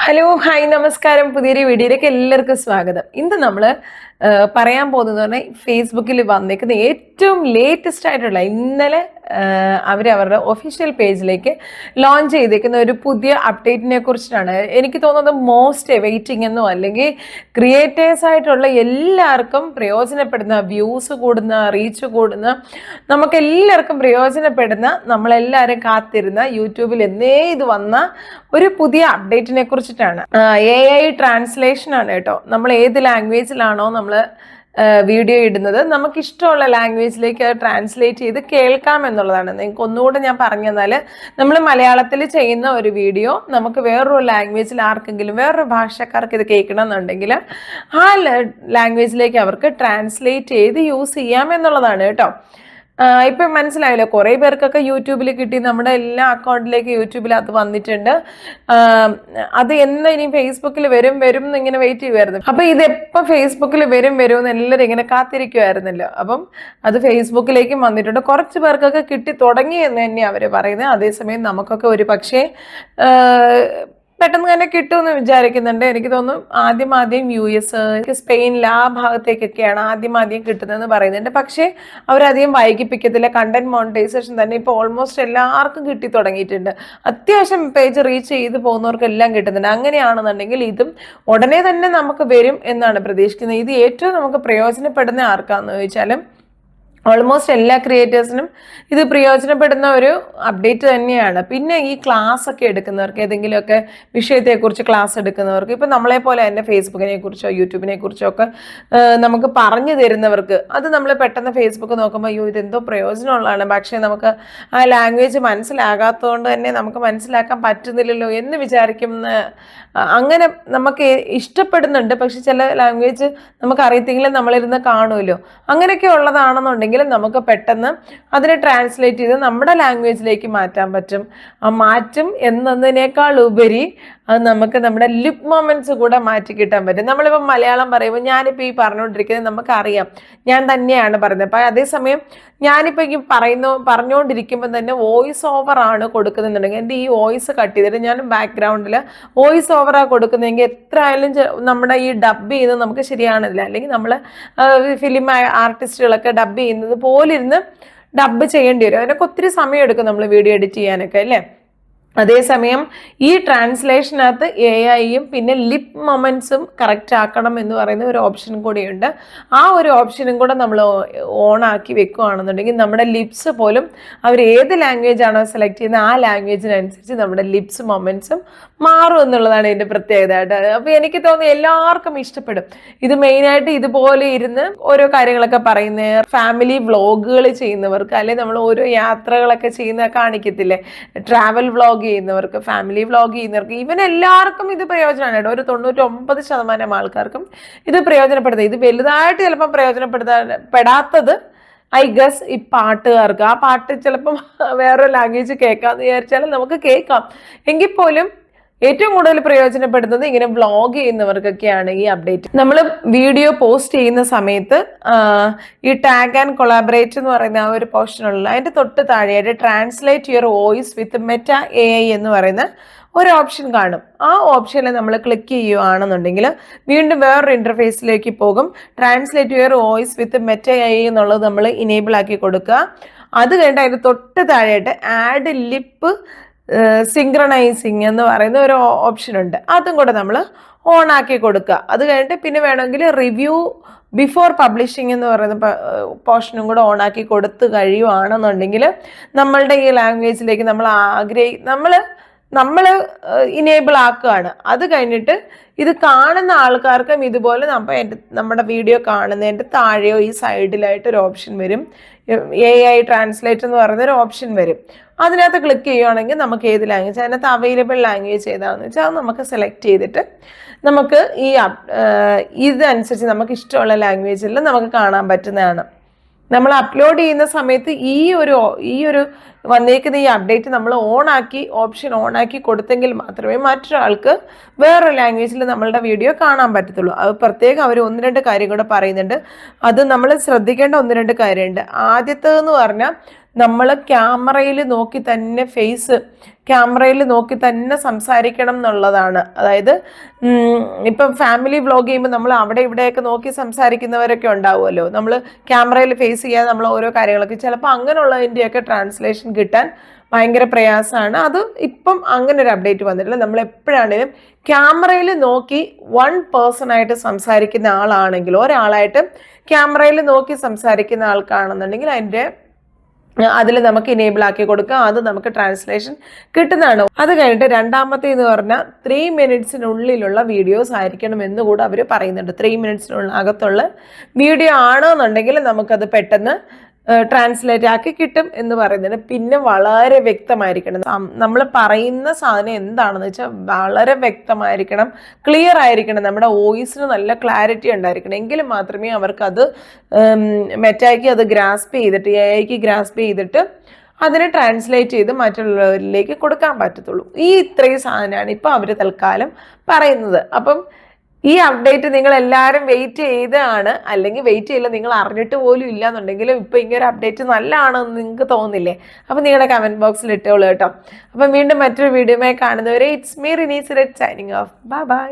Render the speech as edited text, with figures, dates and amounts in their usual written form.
Hello hi നമസ്കാരം. പുതിയൊരു വീഡിയോയിലേക്ക് എല്ലാവർക്കും സ്വാഗതം. ഇന്ന് നമ്മൾ പറയാൻ പോകുന്നത് പറഞ്ഞാൽ ഫേസ്ബുക്കിൽ വന്നേക്കുന്ന ഏറ്റവും ലേറ്റസ്റ്റ് ആയിട്ടുള്ള ഇന്നലെ അവരവരുടെ ഒഫീഷ്യൽ പേജിലേക്ക് ലോഞ്ച് ചെയ്തേക്കുന്ന ഒരു പുതിയ അപ്ഡേറ്റിനെ കുറിച്ചിട്ടാണ്. എനിക്ക് തോന്നുന്നത് മോസ്റ്റ് വെയിറ്റിംഗ് എന്നോ അല്ലെങ്കിൽ ക്രിയേറ്റേഴ്സ് ആയിട്ടുള്ള എല്ലാവർക്കും പ്രയോജനപ്പെടുന്ന, വ്യൂസ് കൂടുന്ന, റീച്ച് കൂടുന്ന, നമുക്കെല്ലാവർക്കും പ്രയോജനപ്പെടുന്ന, നമ്മളെല്ലാവരും കാത്തിരുന്ന, യൂട്യൂബിൽ എന്നേ ഇത് വന്ന ഒരു പുതിയ അപ്ഡേറ്റിനെ കുറിച്ചിട്ടാണ്. AI ട്രാൻസ്ലേഷൻ ആണ് കേട്ടോ. നമ്മൾ ഏത് ലാംഗ്വേജിലാണോ നമ്മൾ വീഡിയോ ഇടുന്നത്, നമുക്ക് ഇഷ്ടമുള്ള ലാംഗ്വേജിലേക്ക് അത് ട്രാൻസ്ലേറ്റ് ചെയ്ത് കേൾക്കാം എന്നുള്ളതാണ്. നിങ്ങൾക്ക് ഒന്നുകൂടെ ഞാൻ പറഞ്ഞു തന്നാൽ, നമ്മൾ മലയാളത്തിൽ ചെയ്യുന്ന ഒരു വീഡിയോ നമുക്ക് വേറൊരു ലാംഗ്വേജിൽ ആർക്കെങ്കിലും, വേറൊരു ഭാഷക്കാർക്ക് ഇത് കേൾക്കണം എന്നുണ്ടെങ്കിൽ ആ ലാംഗ്വേജിലേക്ക് അവർക്ക് ട്രാൻസ്ലേറ്റ് ചെയ്ത് യൂസ് ചെയ്യാം എന്നുള്ളതാണ് കേട്ടോ. ഇപ്പം മനസ്സിലായല്ലോ, കുറേ പേർക്കൊക്കെ യൂട്യൂബിൽ കിട്ടി, നമ്മുടെ എല്ലാ അക്കൗണ്ടിലേക്ക് യൂട്യൂബിൽ അത് വന്നിട്ടുണ്ട്. അത് എന്ന് ഇനി ഫേസ്ബുക്കിൽ വരും എന്നിങ്ങനെ വെയിറ്റ് ചെയ്യുമായിരുന്നു. അപ്പം ഇതെപ്പോൾ ഫേസ്ബുക്കിൽ വരും എന്ന് എല്ലാവരും ഇങ്ങനെ കാത്തിരിക്കുമായിരുന്നല്ലോ. അപ്പം അത് ഫേസ്ബുക്കിലേക്കും വന്നിട്ടുണ്ട്. കുറച്ച് പേർക്കൊക്കെ കിട്ടി തുടങ്ങി എന്ന് തന്നെയാണ് അവർ പറയുന്നത്. അതേസമയം നമുക്കൊക്കെ ഒരു പക്ഷേ പെട്ടെന്ന് തന്നെ കിട്ടുമെന്ന് വിചാരിക്കുന്നുണ്ട്. എനിക്ക് തോന്നുന്നു ആദ്യം US, സ്പെയിനിൽ ആ ഭാഗത്തേക്കൊക്കെയാണ് ആദ്യം കിട്ടുന്നതെന്ന് പറയുന്നുണ്ട്. പക്ഷേ അവരധികം വൈകിപ്പിക്കത്തില്ല. കണ്ടന്റ് മോണിറ്റൈസേഷൻ തന്നെ ഇപ്പോൾ ഓൾമോസ്റ്റ് എല്ലാവർക്കും കിട്ടി തുടങ്ങിയിട്ടുണ്ട്. അത്യാവശ്യം പേജ് റീച്ച് ചെയ്ത് പോകുന്നവർക്കെല്ലാം കിട്ടുന്നുണ്ട്. അങ്ങനെയാണെന്നുണ്ടെങ്കിൽ ഇതും ഉടനെ തന്നെ നമുക്ക് വരും എന്നാണ് പ്രതീക്ഷിക്കുന്നത്. ഇത് ഏറ്റവും നമുക്ക് പ്രയോജനപ്പെടുന്ന ആർക്കാന്ന് ചോദിച്ചാലും ഓൾമോസ്റ്റ് എല്ലാ ക്രിയേറ്റേഴ്സിനും ഇത് പ്രയോജനപ്പെടുന്ന ഒരു അപ്ഡേറ്റ് തന്നെയാണ്. പിന്നെ ഈ ക്ലാസ് ഒക്കെ എടുക്കുന്നവർക്ക്, ഏതെങ്കിലുമൊക്കെ വിഷയത്തെക്കുറിച്ച് ക്ലാസ് എടുക്കുന്നവർക്ക്, ഇപ്പം നമ്മളെ പോലെ തന്നെ ഫേസ്ബുക്കിനെ കുറിച്ചോ യൂട്യൂബിനെ കുറിച്ചോ ഒക്കെ നമുക്ക് പറഞ്ഞു തരുന്നവർക്ക്, അത് നമ്മൾ പെട്ടെന്ന് ഫേസ്ബുക്ക് നോക്കുമ്പോൾ ഇതെന്തോ പ്രയോജനമുള്ളതാണ്, പക്ഷേ നമുക്ക് ആ ലാംഗ്വേജ് മനസ്സിലാകാത്തതുകൊണ്ട് തന്നെ നമുക്ക് മനസ്സിലാക്കാൻ പറ്റുന്നില്ലല്ലോ എന്ന് വിചാരിക്കുന്ന, അങ്ങനെ നമുക്ക് ഇഷ്ടപ്പെടുന്നുണ്ട്, പക്ഷെ ചില ലാംഗ്വേജ് നമുക്ക് അറിയത്തെങ്കിലും നമ്മളിരുന്ന് കാണുമല്ലോ, അങ്ങനെയൊക്കെ ഉള്ളതാണെന്നുണ്ടെങ്കിൽ നമുക്ക് പെട്ടെന്ന് അതിനെ ട്രാൻസ്ലേറ്റ് ചെയ്ത് നമ്മുടെ ലാംഗ്വേജിലേക്ക് മാറ്റാൻ പറ്റും. ആ മാറ്റും എന്നതിനേക്കാൾ ഉപരി അത് നമുക്ക് നമ്മുടെ ലിപ് മൊമെന്റ്സ് കൂടെ മാറ്റി കിട്ടാൻ പറ്റും. നമ്മളിപ്പോൾ മലയാളം പറയുമ്പോൾ, ഞാനിപ്പോൾ ഈ പറഞ്ഞുകൊണ്ടിരിക്കുന്നത് നമുക്കറിയാം ഞാൻ തന്നെയാണ് പറയുന്നത്. അപ്പം അതേസമയം ഞാനിപ്പോൾ ഈ പറഞ്ഞുകൊണ്ടിരിക്കുമ്പോൾ തന്നെ വോയിസ് ഓവർ ആണ് കൊടുക്കുന്നുണ്ടെങ്കിൽ, എൻ്റെ ഈ വോയിസ് കട്ട് ചെയ്തിട്ട് ഞാൻ ബാക്ക്ഗ്രൗണ്ടിൽ വോയിസ് ഓവറാണ് കൊടുക്കുന്നതെങ്കിൽ എത്ര ആയാലും നമ്മുടെ ഈ ഡബ് ചെയ്യുന്നത് നമുക്ക് ശരിയാണില്ല. അല്ലെങ്കിൽ നമ്മൾ ഫിലിം ആർട്ടിസ്റ്റുകളൊക്കെ ഡബ് ചെയ്യുന്നത് പോലെ ഇരുന്ന് ഡബ് ചെയ്യേണ്ടി വരും. അതിനൊക്കെ ഒത്തിരി സമയം എടുക്കും നമ്മൾ വീഡിയോ എഡിറ്റ് ചെയ്യാനൊക്കെ, അല്ലേ? അതേസമയം ഈ ട്രാൻസ്ലേഷനകത്ത് AIയും പിന്നെ ലിപ് മൊമെന്റ്സും കറക്റ്റ് ആക്കണം എന്ന് പറയുന്ന ഒരു ഓപ്ഷനും കൂടിയുണ്ട്. ആ ഒരു ഓപ്ഷനും കൂടെ നമ്മൾ ഓണാക്കി വെക്കുകയാണെന്നുണ്ടെങ്കിൽ നമ്മുടെ ലിപ്സ് പോലും അവർ ഏത് ലാംഗ്വേജ് ആണോ സെലക്ട് ചെയ്യുന്നത് ആ ലാംഗ്വേജിനനുസരിച്ച് നമ്മുടെ ലിപ്സ് മൊമെന്റ്സും മാറും എന്നുള്ളതാണ് ഇതിൻ്റെ പ്രത്യേകത. അപ്പോൾ എനിക്ക് തോന്നുന്നു എല്ലാവർക്കും ഇഷ്ടപ്പെടും ഇത്. മെയിനായിട്ട് ഇതുപോലെ ഇരുന്ന് ഓരോ കാര്യങ്ങളൊക്കെ പറയുന്ന ഫാമിലി വ്ളോഗുകൾ ചെയ്യുന്നവർക്ക്, അല്ലെങ്കിൽ നമ്മൾ ഓരോ യാത്രകളൊക്കെ ചെയ്യുന്ന കാണിക്കത്തില്ലേ, ട്രാവൽ വ്ളോഗ് ചെയ്യുന്നവർക്ക്, ഫാമിലി വ്ളോഗ് ചെയ്യുന്നവർക്ക്, ഇവനെല്ലാവർക്കും ഇത് പ്രയോജനമാണ് കേട്ടോ. ഒരു 99% ആൾക്കാർക്കും ഇത് പ്രയോജനപ്പെടുന്നത്. ഇത് വലുതായിട്ട് ചിലപ്പോൾ പ്രയോജനപ്പെടാത്തത് ഐ ഗസ് ഈ പാട്ടുകാർക്ക്. ആ പാട്ട് ചിലപ്പം വേറൊരു ലാംഗ്വേജ് കേൾക്കാമെന്ന് വിചാരിച്ചാലും നമുക്ക് കേൾക്കാം. എങ്കിൽ പോലും ഏറ്റവും കൂടുതൽ പ്രയോജനപ്പെടുന്നത് ഇങ്ങനെ വ്ളോഗ് ചെയ്യുന്നവർക്കൊക്കെയാണ് ഈ അപ്ഡേറ്റ്. നമ്മൾ വീഡിയോ പോസ്റ്റ് ചെയ്യുന്ന സമയത്ത് ഈ ടാഗ് ആൻഡ് കൊളാബറേറ്റ് എന്ന് പറയുന്ന ആ ഒരു പോർഷനുള്ള അതിൻ്റെ തൊട്ട് താഴെയായിട്ട് translate your voice with Meta AI എന്ന് പറയുന്ന ഒരു ഓപ്ഷൻ കാണും. ആ ഓപ്ഷനിൽ നമ്മൾ ക്ലിക്ക് ചെയ്യുകയാണെന്നുണ്ടെങ്കിൽ വീണ്ടും വേറൊരു ഇൻ്റർഫേസിലേക്ക് പോകും. Translate your voice with Meta AI എന്നുള്ളത് നമ്മൾ ഇനേബിൾ ആക്കി കൊടുക്കുക. അത് കഴിഞ്ഞിട്ട് അതിൻ്റെ തൊട്ട് താഴെയായിട്ട് ആഡ് ലിപ്പ് സിങ്ക്രണൈസിങ് എന്ന് പറയുന്ന ഒരു ഓപ്ഷൻ ഉണ്ട്. അതും കൂടെ നമ്മൾ ഓൺ ആക്കി കൊടുക്കുക. അത് കഴിഞ്ഞിട്ട് പിന്നെ വേണമെങ്കിൽ റിവ്യൂ ബിഫോർ പബ്ലിഷിംഗ് എന്ന് പറയുന്ന പോർഷനും കൂടെ ഓൺ ആക്കി കൊടുത്ത് കഴിയുവാണെന്നുണ്ടെങ്കിൽ നമ്മളുടെ ഈ ലാംഗ്വേജിലേക്ക് നമ്മൾ ഇനേബിൾ ആക്കുകയാണ്. അത് കഴിഞ്ഞിട്ട് ഇത് കാണുന്ന ആൾക്കാർക്കും ഇതുപോലെ നമ്മുടെ വീഡിയോ കാണുന്നതിൻ്റെ താഴെയോ ഈ സൈഡിലായിട്ട് ഒരു ഓപ്ഷൻ വരും. AI ട്രാൻസ്ലേറ്റ് എന്ന് പറയുന്ന ഒരു ഓപ്ഷൻ വരും. അതിനകത്ത് ക്ലിക്ക് ചെയ്യുകയാണെങ്കിൽ നമുക്ക് ഏത് ലാംഗ്വേജ്, അതിനകത്ത് അവൈലബിൾ ലാംഗ്വേജ് ഏതാണെന്ന് വെച്ചാൽ അത് നമുക്ക് സെലക്ട് ചെയ്തിട്ട് നമുക്ക് ഈ ഇതനുസരിച്ച് നമുക്ക് ഇഷ്ടമുള്ള ലാംഗ്വേജിൽ നമുക്ക് കാണാൻ പറ്റുന്നതാണ്. നമ്മൾ അപ്ലോഡ് ചെയ്യുന്ന സമയത്ത് ഈ ഒരു വന്നേക്കുന്ന ഈ അപ്ഡേറ്റ് നമ്മൾ ഓപ്ഷൻ ഓണാക്കി കൊടുത്തെങ്കിൽ മാത്രമേ മറ്റൊരാൾക്ക് വേറൊരു ലാംഗ്വേജിൽ നമ്മളുടെ വീഡിയോ കാണാൻ പറ്റത്തുള്ളൂ. അത് പ്രത്യേകം അവർ 1-2 കാര്യം കൂടെ പറയുന്നുണ്ട്. അത് നമ്മൾ ശ്രദ്ധിക്കേണ്ട 1-2 കാര്യമുണ്ട്. ആദ്യത്തേതെന്ന് പറഞ്ഞാൽ നമ്മൾ ക്യാമറയിൽ നോക്കി തന്നെ ഫേസ് ക്യാമറയിൽ നോക്കി തന്നെ സംസാരിക്കണം എന്നുള്ളതാണ്. അതായത് ഇപ്പം ഫാമിലി വ്ളോഗ് ചെയ്യുമ്പോൾ നമ്മൾ അവിടെ ഇവിടെയൊക്കെ നോക്കി സംസാരിക്കുന്നവരൊക്കെ ഉണ്ടാവുമല്ലോ, നമ്മൾ ക്യാമറയിൽ ഫേസ് ചെയ്യാതെ നമ്മൾ ഓരോ കാര്യങ്ങളൊക്കെ, ചിലപ്പോൾ അങ്ങനെയുള്ളതിൻ്റെയൊക്കെ ട്രാൻസ്ലേഷൻ കിട്ടാൻ ഭയങ്കര പ്രയാസമാണ്. അത് ഇപ്പം അങ്ങനെ ഒരു അപ്ഡേറ്റ് വന്നിട്ടില്ല. നമ്മൾ എപ്പോഴാണെങ്കിലും ക്യാമറയിൽ നോക്കി 1 പേഴ്സണായിട്ട് സംസാരിക്കുന്ന ആളാണെങ്കിൽ, ഒരാളായിട്ട് ക്യാമറയിൽ നോക്കി സംസാരിക്കുന്ന ആൾക്കാണെന്നുണ്ടെങ്കിൽ അതിൽ നമുക്ക് ഇനേബിൾ ആക്കി കൊടുക്കാം, അത് നമുക്ക് ട്രാൻസ്ലേഷൻ കിട്ടുന്നതാണ്. അത് കഴിഞ്ഞിട്ട് രണ്ടാമത്തെ എന്ന് പറഞ്ഞാൽ 3 മിനിറ്റ്സിനുള്ളിലുള്ള വീഡിയോസ് ആയിരിക്കണം എന്ന് കൂടെ അവർ പറയുന്നുണ്ട്. 3 മിനിറ്റ്സിനകത്തുള്ള വീഡിയോ ആണെന്നുണ്ടെങ്കിൽ നമുക്കത് പെട്ടെന്ന് ട്രാൻസ്ലേറ്റ് ആക്കി കിട്ടും എന്ന് പറയുന്നുണ്ട്. പിന്നെ വളരെ വ്യക്തമായിരിക്കണം, നമ്മൾ പറയുന്ന സാധനം എന്താണെന്ന് വെച്ചാൽ വളരെ വ്യക്തമായിരിക്കണം, ക്ലിയർ ആയിരിക്കണം, നമ്മുടെ വോയിസിന് നല്ല ക്ലാരിറ്റി ഉണ്ടായിരിക്കണം. എങ്കിലും മാത്രമേ അവർക്കത് മെറ്റായ്ക്ക് അത് ഗ്രാസ്പ് ചെയ്തിട്ട്, എഐക്ക് ഗ്രാസ്പ് ചെയ്തിട്ട് അതിനെ ട്രാൻസ്ലേറ്റ് ചെയ്ത് മറ്റുള്ളവരിലേക്ക് കൊടുക്കാൻ പറ്റത്തുള്ളൂ. ഈ ഇത്രയും സാധനമാണ് ഇപ്പോൾ അവർ തൽക്കാലം പറയുന്നത്. അപ്പം ഈ അപ്ഡേറ്റ് നിങ്ങൾ എല്ലാവരും വെയിറ്റ് ചെയ്താണ്, അല്ലെങ്കിൽ വെയിറ്റ് ചെയ്യില്ല, നിങ്ങൾ അറിഞ്ഞിട്ട് പോലും ഇല്ല എന്നുണ്ടെങ്കിലും ഇപ്പം ഇങ്ങനെ ഒരു അപ്ഡേറ്റ് നല്ലതാണെന്ന് നിങ്ങൾക്ക് തോന്നില്ലേ? അപ്പം നിങ്ങളുടെ കമൻറ്റ് ബോക്സിൽ ഇട്ടോളൂ കേട്ടോ. അപ്പം വീണ്ടും മറ്റൊരു വീഡിയോയുമായി കാണുന്നവരെ it's me Rinees red signing off. Bye bye.